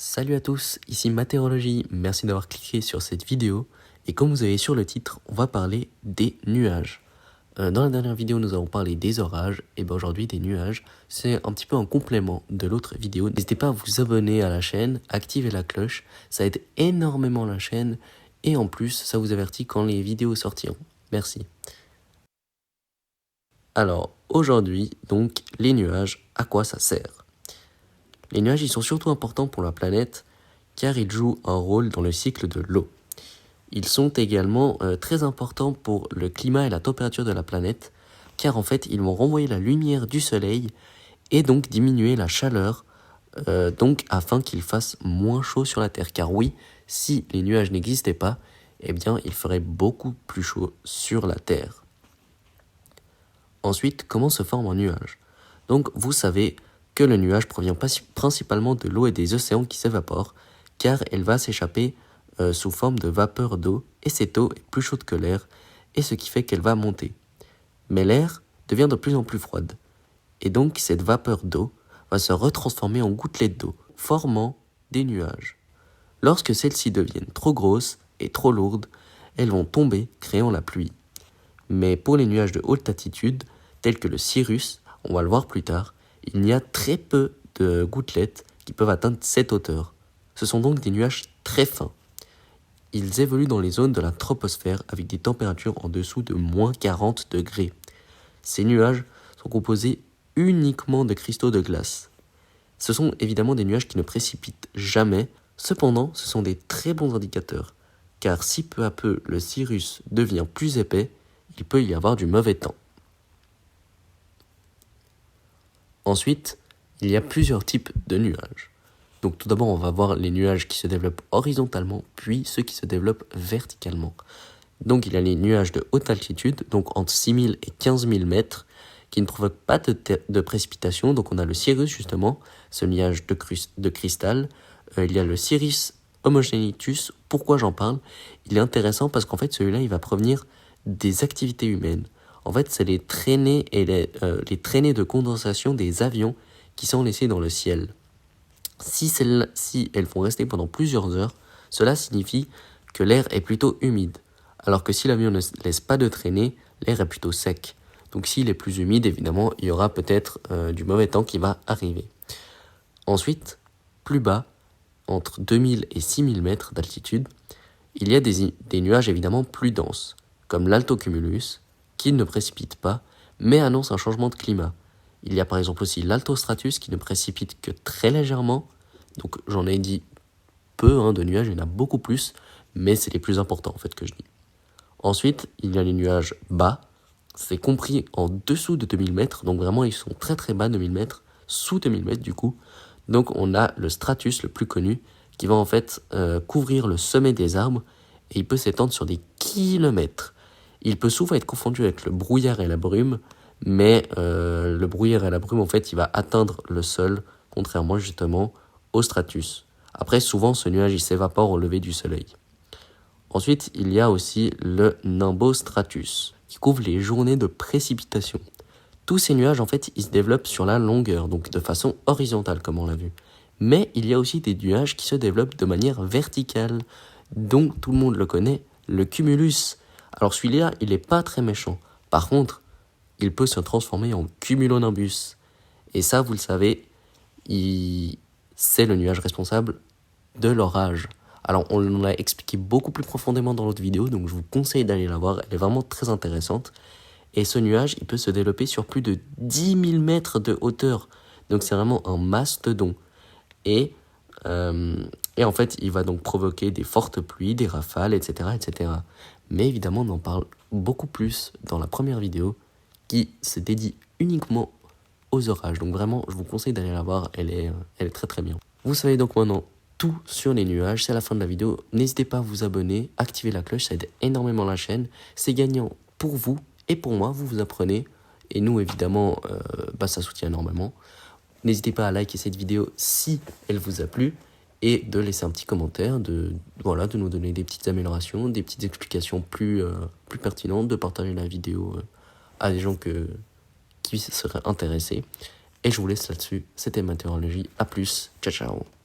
Salut à tous, ici Matérologie, merci d'avoir cliqué sur cette vidéo. Et comme vous avez sur le titre, on va parler des nuages. Dans la dernière vidéo, nous avons parlé des orages, et bien aujourd'hui des nuages. C'est un petit peu un complément de l'autre vidéo. N'hésitez pas à vous abonner à la chaîne, activer la cloche, ça aide énormément la chaîne. Et en plus, ça vous avertit quand les vidéos sortiront. Merci. Alors, aujourd'hui, donc, les nuages, à quoi ça sert ? Les nuages, ils sont surtout importants pour la planète car ils jouent un rôle dans le cycle de l'eau. Ils sont également très importants pour le climat et la température de la planète car en fait, ils vont renvoyer la lumière du soleil et donc diminuer la chaleur donc afin qu'il fasse moins chaud sur la Terre. Car oui, si les nuages n'existaient pas, eh bien, il ferait beaucoup plus chaud sur la Terre. Ensuite, comment se forme un nuage ? Donc, vous savez que le nuage provient principalement de l'eau et des océans qui s'évaporent, car elle va s'échapper sous forme de vapeur d'eau, et cette eau est plus chaude que l'air, et ce qui fait qu'elle va monter. Mais l'air devient de plus en plus froide, et donc cette vapeur d'eau va se retransformer en gouttelettes d'eau, formant des nuages. Lorsque celles-ci deviennent trop grosses et trop lourdes, elles vont tomber, créant la pluie. Mais pour les nuages de haute altitude, tels que le cirrus, on va le voir plus tard, il y a très peu de gouttelettes qui peuvent atteindre cette hauteur. Ce sont donc des nuages très fins. Ils évoluent dans les zones de la troposphère avec des températures en dessous de moins 40 degrés. Ces nuages sont composés uniquement de cristaux de glace. Ce sont évidemment des nuages qui ne précipitent jamais, cependant ce sont des très bons indicateurs, car si peu à peu le cirrus devient plus épais, il peut y avoir du mauvais temps. Ensuite, il y a plusieurs types de nuages. Donc tout d'abord, on va voir les nuages qui se développent horizontalement, puis ceux qui se développent verticalement. Donc il y a les nuages de haute altitude, donc entre 6000 et 15 000 mètres, qui ne provoquent pas de précipitation. Donc on a le cirrus justement, ce nuage de cristal. Il y a le Cirrus homogenitus. Pourquoi j'en parle ? Il est intéressant parce qu'en fait celui-là, il va provenir des activités humaines. En fait, c'est les traînées et les traînées de condensation des avions qui sont laissées dans le ciel. Si elles vont rester pendant plusieurs heures, cela signifie que l'air est plutôt humide. Alors que si l'avion ne laisse pas de traînées, l'air est plutôt sec. Donc s'il est plus humide, évidemment, il y aura peut-être du mauvais temps qui va arriver. Ensuite, plus bas, entre 2000 et 6000 mètres d'altitude, il y a des nuages évidemment plus denses, comme l'altocumulus, qui ne précipite pas, mais annonce un changement de climat. Il y a par exemple aussi l'altostratus qui ne précipite que très légèrement, donc j'en ai dit peu de nuages, il y en a beaucoup plus, mais c'est les plus importants en fait que je dis. Ensuite, il y a les nuages bas, c'est compris en dessous de 2000 mètres, donc vraiment ils sont très très bas 2000 mètres, sous 2000 mètres du coup. Donc on a le stratus le plus connu, qui va en fait couvrir le sommet des arbres, et il peut s'étendre sur des kilomètres. Il peut souvent être confondu avec le brouillard et la brume, mais le brouillard et la brume, en fait, il va atteindre le sol, contrairement justement au stratus. Après, souvent, ce nuage, il s'évapore au lever du soleil. Ensuite, il y a aussi le nimbostratus, qui couvre les journées de précipitation. Tous ces nuages, en fait, ils se développent sur la longueur, donc de façon horizontale, comme on l'a vu. Mais il y a aussi des nuages qui se développent de manière verticale, dont tout le monde le connaît, le cumulus. Alors celui-là, il n'est pas très méchant. Par contre, il peut se transformer en cumulonimbus. Et ça, vous le savez, c'est le nuage responsable de l'orage. Alors, on l'a expliqué beaucoup plus profondément dans l'autre vidéo, donc je vous conseille d'aller la voir, elle est vraiment très intéressante. Et ce nuage, il peut se développer sur plus de 10 000 mètres de hauteur. Donc c'est vraiment un mastodon. Et en fait, il va donc provoquer des fortes pluies, des rafales, etc., etc. Mais évidemment, on en parle beaucoup plus dans la première vidéo qui se dédie uniquement aux orages. Donc vraiment, je vous conseille d'aller la voir, elle est très très bien. Vous savez donc maintenant tout sur les nuages, c'est la fin de la vidéo. N'hésitez pas à vous abonner, activer la cloche, ça aide énormément la chaîne. C'est gagnant pour vous et pour moi, vous apprenez. Et nous, évidemment, ça soutient énormément. N'hésitez pas à liker cette vidéo si elle vous a plu et de laisser un petit commentaire, de nous donner des petites améliorations, des petites explications plus pertinentes, de partager la vidéo à des gens qui seraient intéressés. Et je vous laisse là-dessus. C'était Matérologie. À plus. Ciao, ciao.